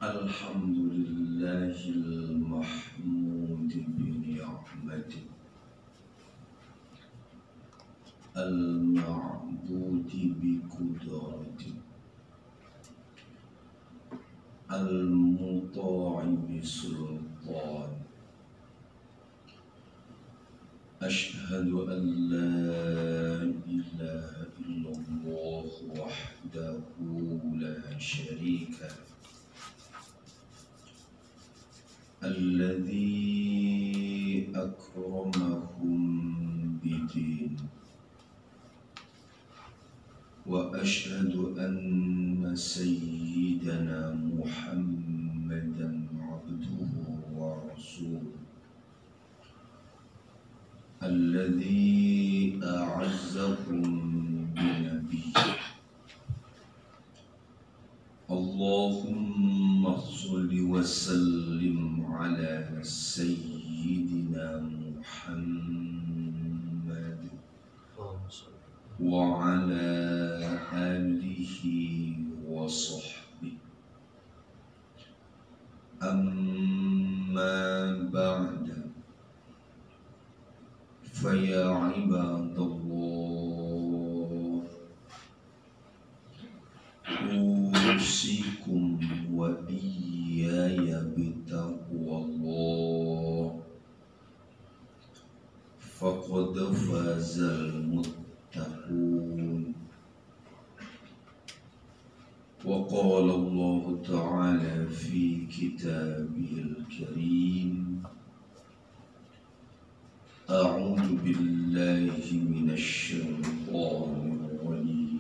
Alhamdulillahil mahmudi bi ni'mati al-ma'budi bi qudrati al-muta'i bi sultan. Ashhadu an la ilaha illallah wahdahu la syarika alladzi akramahum bidin wa ashhadu anna sayyidana Muhammadan abduhu wa rasuluh alladzi a'azzahum binabiyyi. Allahumma sholli wa sallim ala sayyidina Muhammad wa ala alihi wa sahbihi. Amma ba'da, fa ya ibadallah, usikum wa iyaya bitaqwallah, faqad fazal muttaqun. Wa qala Allah ta'ala fi kitabihil karim, a'udzu billahi minasy syaithanir rajim.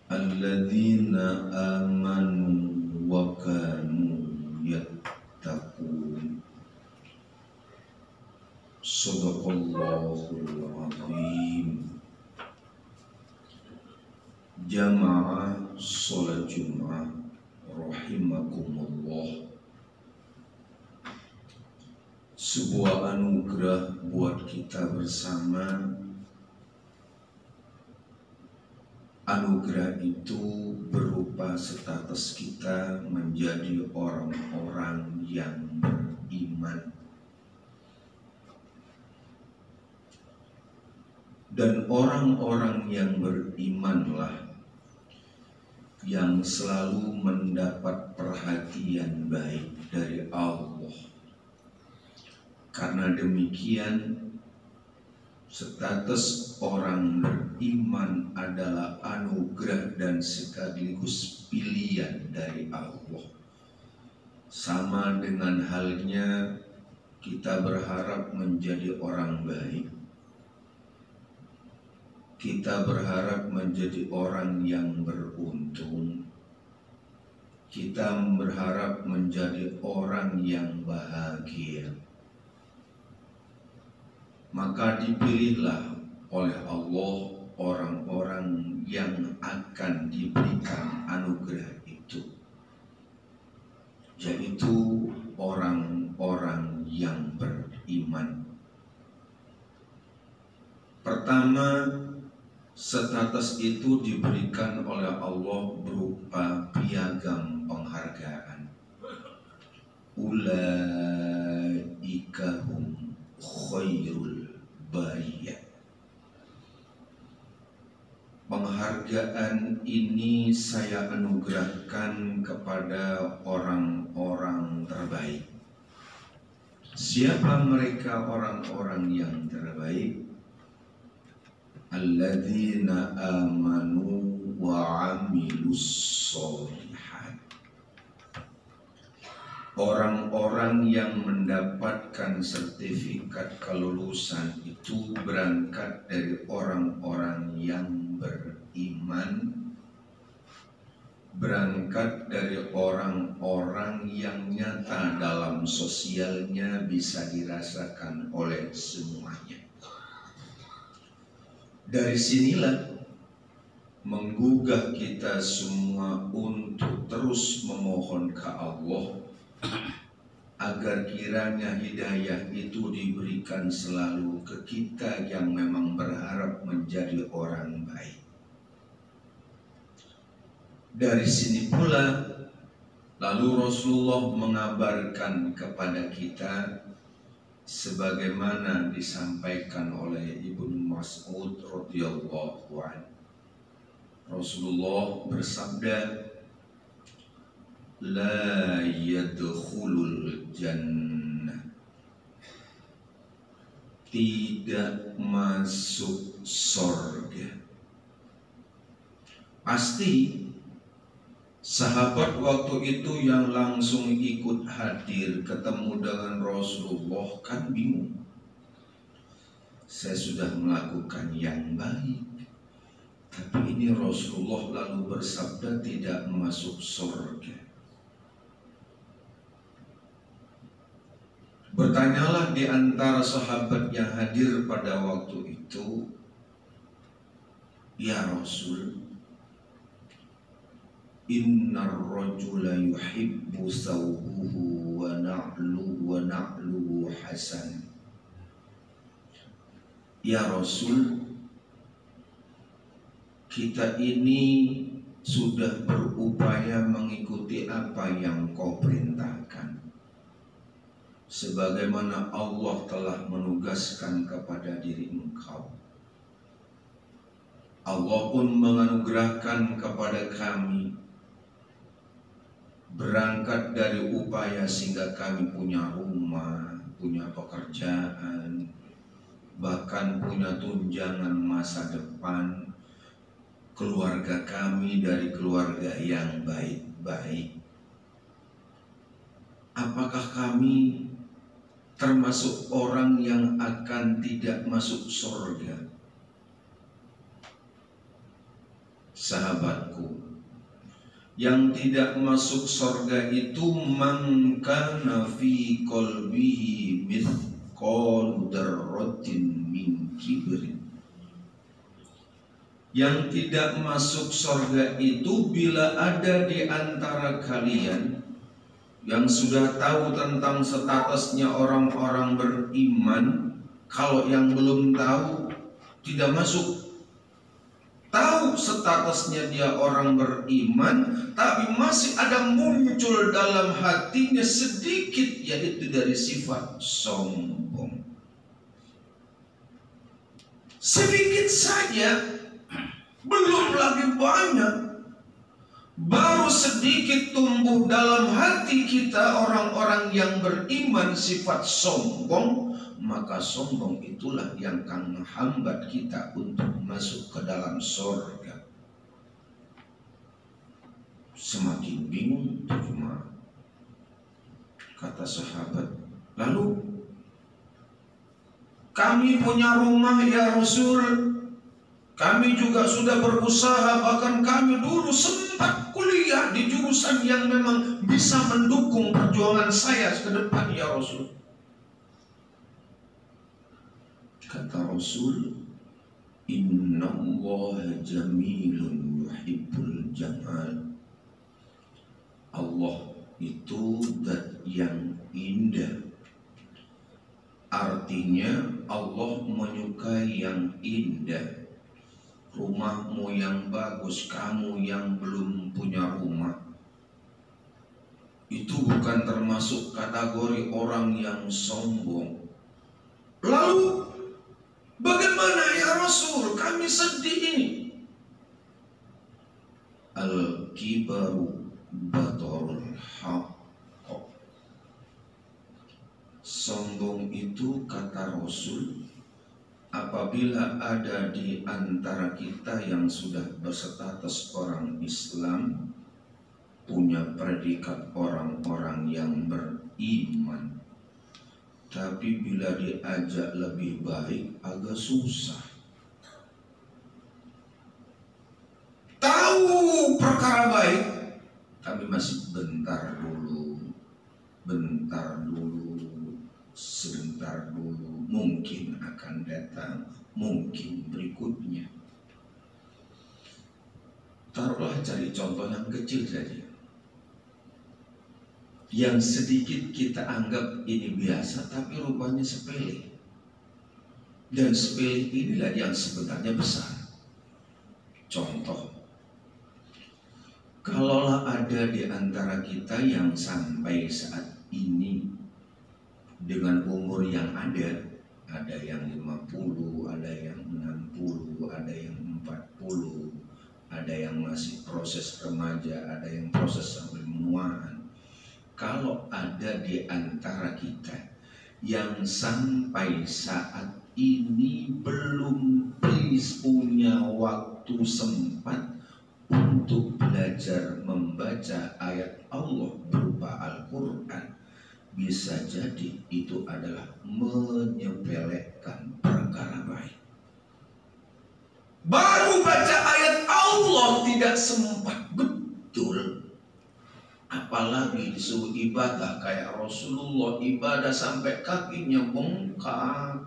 Alladzina amanu wa kanu yattaqun. Shadaqallahul azim. Jamaah sholat Jumat rahimakumullah. Sebuah anugerah buat kita bersama. Anugerah itu berupa status kita menjadi orang-orang yang beriman. Dan orang-orang yang berimanlah yang selalu mendapat perhatian baik dari Allah. Karena demikian, status orang beriman adalah anugerah dan sekaligus pilihan dari Allah. Sama dengan halnya kita berharap menjadi orang baik, kita berharap menjadi orang yang beruntung, kita berharap menjadi orang yang bahagia. Maka dipilihlah oleh Allah orang-orang yang akan diberikan anugerah itu, yaitu orang-orang yang beriman. Pertama, status itu diberikan oleh Allah berupa piagam penghargaan. Ulaika hum khairul bariyah. Penghargaan ini saya anugerahkan kepada orang-orang terbaik. Siapa mereka orang-orang yang terbaik? Alladzina amanu wa amilus sholihat. Orang-orang yang mendapatkan sertifikat kelulusan itu berangkat dari orang-orang yang beriman, berangkat dari orang-orang yang nyata dalam sosialnya bisa dirasakan oleh semuanya. Dari sinilah menggugah kita semua untuk terus memohon ke Allah agar kiranya hidayah itu diberikan selalu ke kita yang memang berharap menjadi orang baik. Dari sini pula lalu Rasulullah mengabarkan kepada kita sebagaimana disampaikan oleh Ibnu Mas'ud radhiyallahu anhu. Rasulullah bersabda, la yadkhulul jannah, tidak masuk surga. Pasti sahabat waktu itu yang langsung ikut hadir ketemu dengan Rasulullah kan bingung. Saya sudah melakukan yang baik, tapi ini Rasulullah lalu bersabda tidak masuk surga. Bertanyalah di antara sahabat yang hadir pada waktu itu, ya Rasul, innar rajula yuhibbu thawbuhu wa na'luhu hasan. Ya Rasul, kita ini sudah berupaya mengikuti apa yang kau perintahkan, sebagaimana Allah telah menugaskan kepada diri engkau. Allah pun menganugerahkan kepada kami berangkat dari upaya sehingga kami punya rumah, punya pekerjaan, bahkan punya tunjangan masa depan, keluarga kami dari keluarga yang baik-baik. Apakah kami termasuk orang yang akan tidak masuk surga? Sahabatku, yang tidak masuk surga itu man kana fi qalbihi mithqalu dzarratin min kibrin. Yang tidak masuk surga itu bila ada di antara kalian yang sudah tahu tentang statusnya orang-orang beriman, kalau yang belum tahu tidak masuk. Tahu statusnya dia orang beriman, tapi masih ada muncul dalam hatinya sedikit, yaitu dari sifat sombong. Sedikit saja, belum lagi banyak. Baru sedikit tumbuh dalam hati kita orang-orang yang beriman sifat sombong, maka sombong itulah yang akan menghambat kita untuk masuk ke dalam surga. Semakin bingung cuma kata sahabat, lalu kami punya rumah ya Rasul, kami juga sudah berusaha, bahkan kami dulu sempat kuliah di jurusan yang memang bisa mendukung perjuangan saya ke depan ya Rasul. Kata Rasul, innallaha jamilun yuhibbul jamal. Allah itu zat yang indah. Artinya Allah menyukai yang indah. Rumahmu yang bagus, kamu yang belum punya rumah, itu bukan termasuk kategori orang yang sombong. Lalu bagaimana ya Rasul, kami sedih ini? Al-kibaru batorul haqq. Sombong itu kata Rasul, apabila ada di antara kita yang sudah berstatus orang Islam, punya predikat orang-orang yang beriman, tapi bila diajak lebih baik agak susah. Tahu perkara baik, tapi masih bentar dulu, sebentar dulu, mungkin akan datang, mungkin berikutnya. Taruhlah cari contoh yang kecil saja, yang sedikit kita anggap ini biasa, tapi rupanya sepele. Dan sepele inilah yang sebenarnya besar. Contoh, Kalaulah ada di antara kita yang sampai saat ini dengan umur yang ada yang 50, ada yang 60, ada yang 40, ada yang masih proses remaja, ada yang proses sampai menuaan. Kalau ada di antara kita yang sampai saat ini belum punya waktu sempat untuk belajar membaca ayat Allah berupa Al-Quran, bisa jadi itu adalah menyepelekan perkara baik. Baru baca ayat Allah tidak sempat, betul. Apalagi disuruh ibadah kayak Rasulullah, ibadah sampai kakinya bengkak.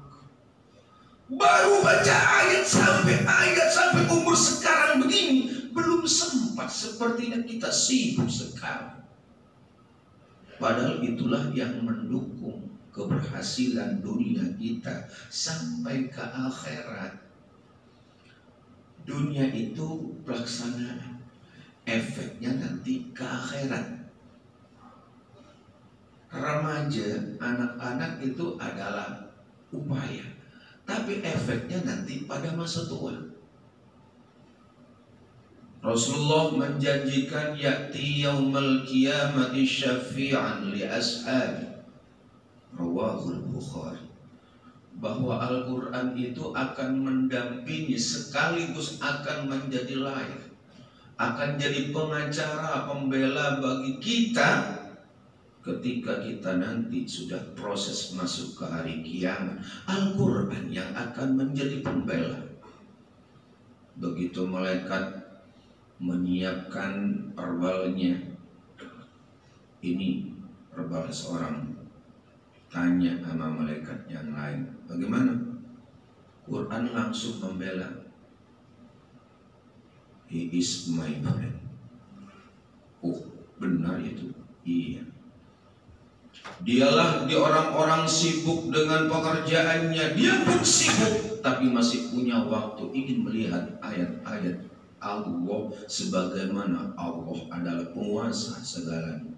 Baru baca ayat sampai umur sekarang begini belum sempat, sepertinya kita sibuk sekali. Padahal itulah yang mendukung keberhasilan dunia kita sampai ke akhirat. Dunia itu pelaksanaan, efeknya nanti ke akhirat. Remaja, anak-anak itu adalah upaya, tapi efeknya nanti pada masa tua. Rasulullah menjanjikan ya'ti yaumil qiyamati syafi'an li ashabi, rawahul Bukhari, bahwa Al-Quran itu akan mendampingi sekaligus akan menjadi layar, akan jadi pengacara, pembela bagi kita ketika kita nanti sudah proses masuk ke hari kiamat. Al-Quran yang akan menjadi pembela. Begitu malaikat menyiapkan perbalnya, ini perbal seorang, tanya sama malaikat yang lain, bagaimana? Quran langsung membela, he is my friend. Oh, benar itu? Iya. Dialah di orang-orang sibuk dengan pekerjaannya, dia pun sibuk, tapi masih punya waktu ingin melihat ayat-ayat Allah, sebagaimana Allah adalah penguasa segalanya.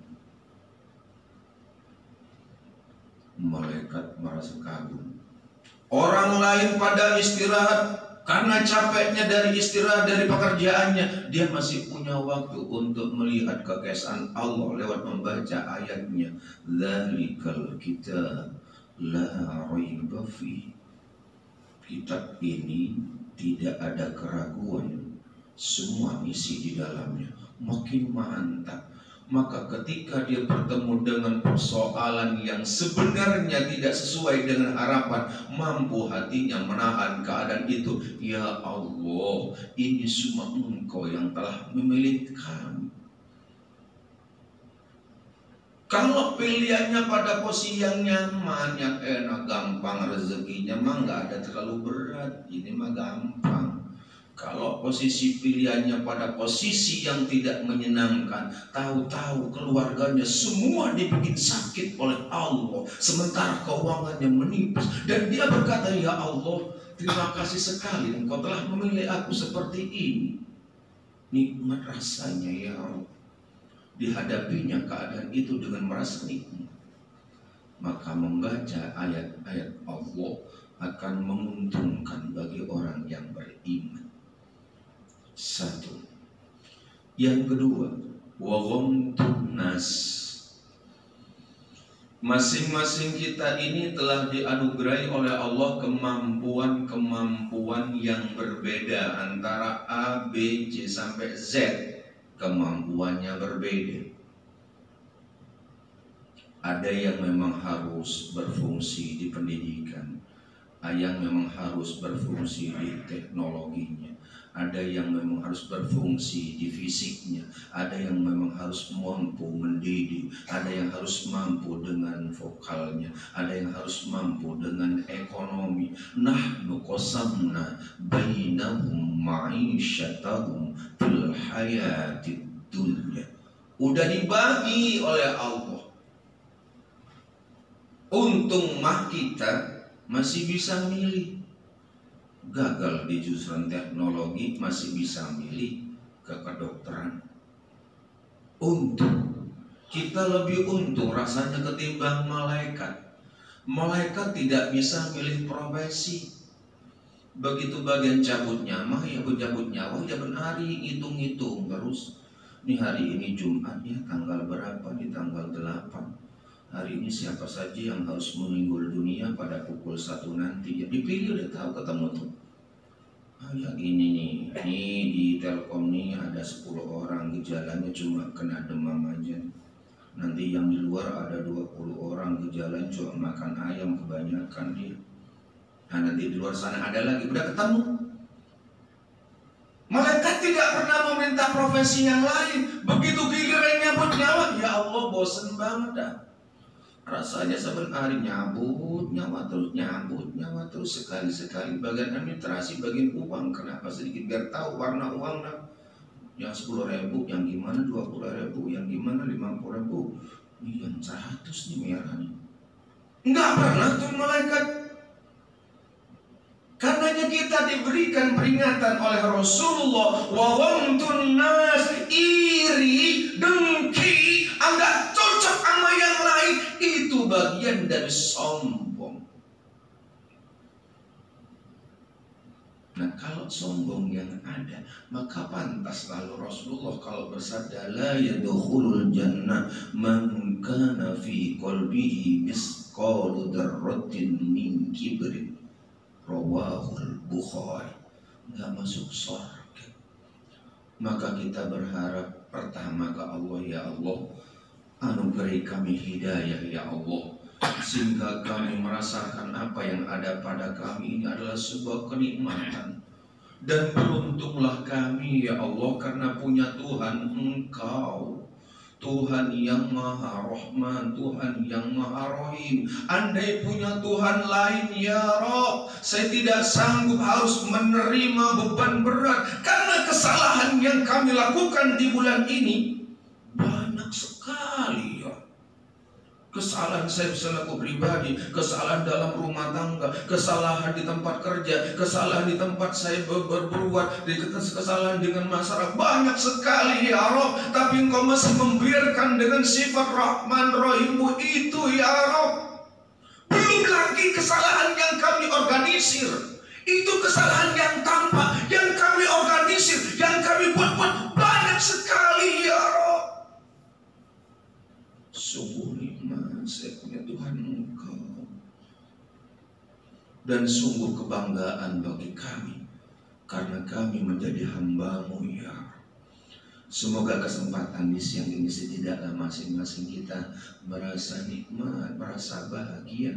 Malaikat merasa kagum. Orang lain pada istirahat karena capeknya dari istirahat dari pekerjaannya, dia masih punya waktu untuk melihat kekayaan Allah lewat membaca ayatnya. Dzalikal kitab la raiba fi. Kitab ini tidak ada keraguan, semua isi di dalamnya. Makin mantap. Maka ketika dia bertemu dengan persoalan yang sebenarnya tidak sesuai dengan harapan, mampu hatinya menahan keadaan itu. Ya Allah, ini semua Engkau yang telah memilih kami. Kalau pilihannya pada posisi yang nyaman, yang enak, gampang rezekinya mah nggak ada terlalu berat, ini mah gampang. Kalau posisi pilihannya pada posisi yang tidak menyenangkan, tahu-tahu keluarganya semua dibikin sakit oleh Allah, sementara keuangannya menipis, dan dia berkata, ya Allah, terima kasih sekali Engkau telah memilih aku seperti ini. Nikmat rasanya ya Allah. Dihadapinya keadaan itu dengan merasa nikmat, maka membaca ayat-ayat Allah akan menguntungkan bagi orang yang beriman. Satu. Yang kedua, wa ghamtun nas. Masing-masing kita ini telah dianugerahi oleh Allah kemampuan-kemampuan yang berbeda, antara A, B, C sampai Z. Kemampuannya berbeda. Ada yang memang harus berfungsi di pendidikan, ada yang memang harus berfungsi di teknologinya, ada yang memang harus berfungsi di fisiknya, ada yang memang harus mampu mendidik, ada yang harus mampu dengan vokalnya, ada yang harus mampu dengan ekonomi. Nahnu qasamna bainahum ma'isyatahum fil hayatid dunya. Udah dibagi oleh Allah. Untung mah kita masih bisa milih. Gagal di jurusan teknologi masih bisa milih ke kedokteran. untung. Kita lebih untung rasanya ketimbang malaikat. Malaikat tidak bisa milih profesi. Begitu bagian cabut nyawa, ya bercabut nyawa, ya benari hitung-hitung terus. Ini hari ini Jumat ya, tanggal berapa? Di tanggal 8. Hari ini siapa saja yang harus meninggal dunia pada pukul 1 nanti. Ya dipilih, udah tahu ketemu tuh. Yang ini nih, di Telkom nih ada 10 orang, gejalanya cuma kena demam aja. Nanti yang di luar ada 20 orang, gejalanya cuma makan ayam kebanyakan dia. Nah nanti di luar sana ada lagi, udah ketemu. Malaikat tidak pernah meminta profesi yang lain. Begitu giliran nyabut nyawa, ya Allah bosen banget dah. Rasanya sebenarnya nyabut nyawa terus sekali-sekali bagian administrasi, bagian uang, kenapa sedikit biar tahu warna uang dah. Yang 10.000, yang gimana 20.000, yang gimana 50.000, ini yang 100 nih merah nih. Enggak pernah tuh malaikat. Karenanya kita diberikan peringatan oleh Rasulullah, wa ghamtun nas, iri, dengki, anggap cocok sama yang lain, itu bagian dari sombong. Nah kalau sombong yang ada, maka pantas lalu Rasulullah kalau bersabda, la yadkhulul jannah man kana fi qalbihi misqalu dzarratin min kibrin. Rawahul Bukhari. Nggak masuk surga. Maka kita berharap pertama ke Allah, ya Allah, anugerahi kami hidayah ya Allah, sehingga kami merasakan apa yang ada pada kami ini adalah sebuah kenikmatan. Dan beruntunglah kami ya Allah karena punya Tuhan Engkau, Tuhan yang Maha Rahman, Tuhan yang Maha Rahim. Andai punya Tuhan lain ya Rabb, saya tidak sanggup harus menerima beban berat karena kesalahan yang kami lakukan di bulan ini banyak sekali ya. Kesalahan saya selaku pribadi, kesalahan dalam rumah tangga, kesalahan di tempat kerja, kesalahan di tempat saya berbuat, kesalahan dengan masyarakat, banyak sekali ya Rabb. Tapi Engkau masih membiarkan dengan sifat Rahman Rahimmu itu ya Rabb. Belum lagi kesalahan yang kami organisir, itu kesalahan yang tampak, yang kami organisir, yang kami buat banyak sekali ya Rabb. Sungguh nikmat saya punya Tuhan Engkau, dan sungguh kebanggaan bagi kami karena kami menjadi hamba-Mu ya. Semoga kesempatan di siang ini setidaknya masing-masing kita merasa nikmat, merasa bahagia.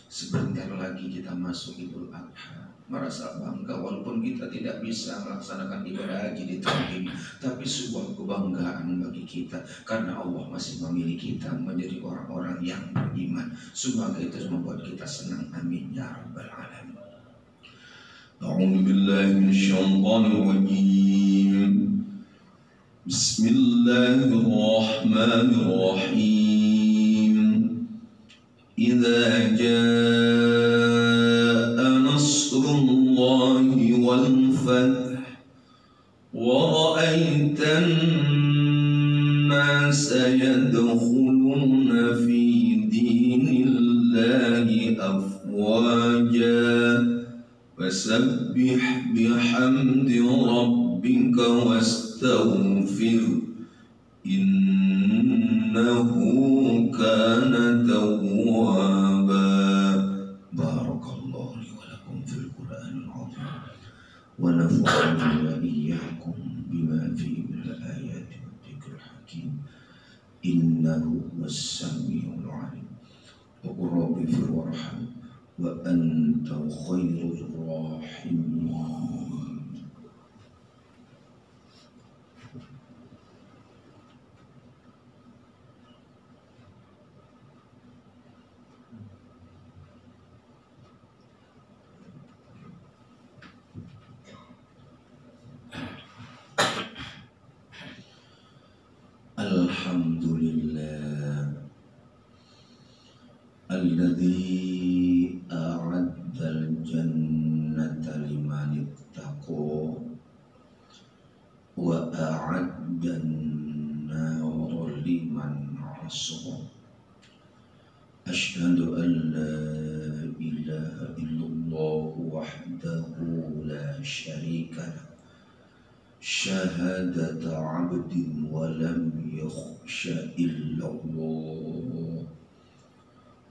Sebentar lagi kita masuk Idul Adha, merasa bangga walaupun kita tidak bisa melaksanakan ibadah haji di tahun ini, tapi sebuah kebanggaan bagi kita karena Allah masih memilih kita menjadi orang-orang yang beriman. Semoga itu membuat kita senang. Amin ya rabbal alamin. A'udzu billahi minasyaitonir rajim. Bismillahirrahmanirrahim. Idza jaa nasrullahi wal fath wa ra'aitan nasa yadkhuluna fi dinillahi afwaja fasabbih bihamdi rabbika wastaghfir innahu kana tawwaba. Barakallahu li wa lakum fil Qur'anil 'azim wa nafa'ani wa iyyakum bima fihi minal ayati wa dzikril hakim innahu was-sami'ul 'alim. Wa rabbi fir warham wa anta khairur rahimin. Alhamdulillah alladzi a'addal jannata liman ittaqa wa a'addan النار لمن عصى. أشهد أن لا إله إلا الله وحده لا شريك له شهادة عبد ولم يخش إلا الله.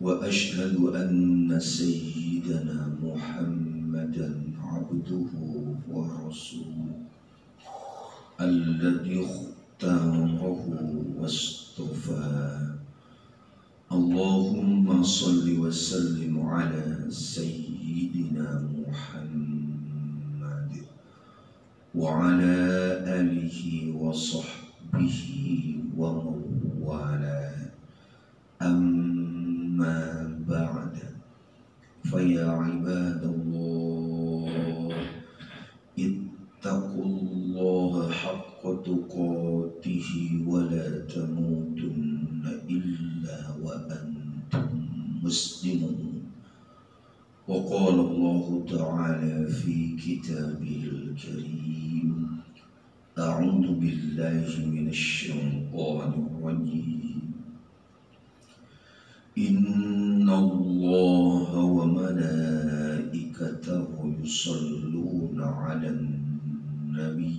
وأشهد أن سيدنا محمدا عبده ورسوله الذي اختاره واصطفاه. اللهم صل وسلم على سيدنا محمد وعلى آله وصحبه ومن والاه. أما بعد، فيا عباد الله اتقوا الله حق تقاته ولا تموتن إلا وأنتم مسلمون. وقال الله تعالى في كتابه الكريم: أعوذ بالله من الشيطان الرجيم. إن الله وملائكته يصلون على النبي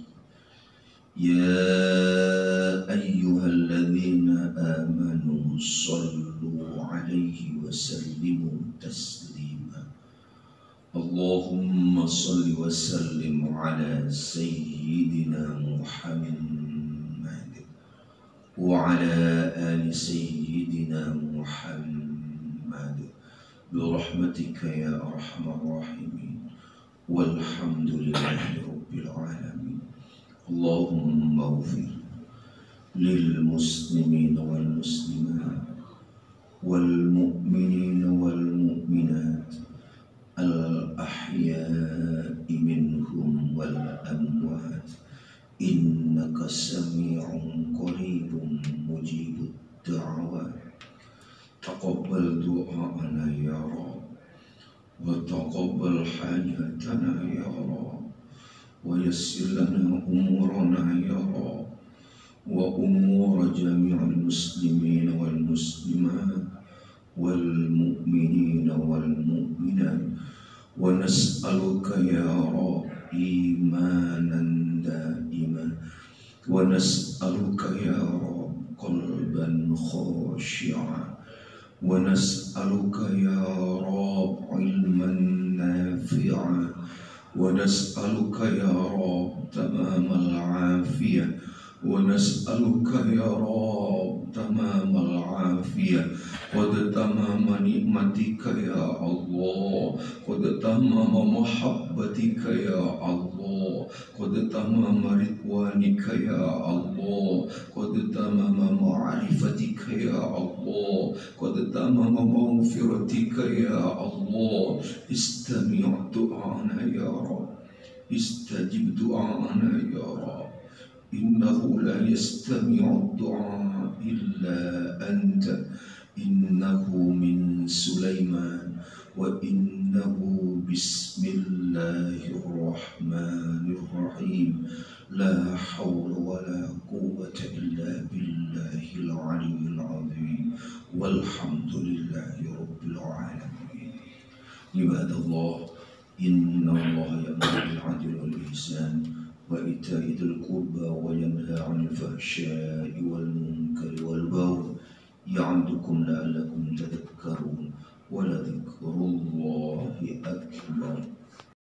يا أيها الذين آمنوا صلوا عليه وسلموا تسليما. اللهم صل وسلم على سيدنا محمد وعلى آل سيدنا محمد برحمتك يا أرحم الراحمين، والحمد لله رب العالمين. اللهم اغفر للمسلمين والمسلمات والمؤمنين والمؤمنات الأحياء منهم والأموات، إنك سميع قريب مجيب الدعوات. تقبل دعاءنا يا رب، وتقبل حاجتنا يا رب، ويسر لنا أمورنا يا رب وأمور جميع المسلمين والمسلمات والمؤمنين والمؤمنات. ونسألك يا رب إيمانا دائما، ونسألك يا رب قلبا خاشعا، ونسألك يا رب علما نافعا، ونسألك يا رب تمام العافية، ونسألك يا رب تمام العافية، قد تمام نعمتك يا الله، قد تمام محبتك يا الله، قد تمام رضوانك يا الله، قد تمام معرفتك يا الله، قد تمام مغفرتك يا الله. استمع دعانا يا رب، استجب دعانا يا رب. إنه لا يستمع الدعاء إلا أنت. إنه من سليمان وإنه بسم الله الرحمن الرحيم. لا حول ولا قوة إلا بالله العلي العظيم، والحمد لله رب العالمين. عباد الله، إن الله يأمر بالعدل والإحسان وإيتاء ذي القربى وينهى عن الفحشاء والمنكر والبغي يعظكم لعلكم تذكرون. ولذكر الله أكبر.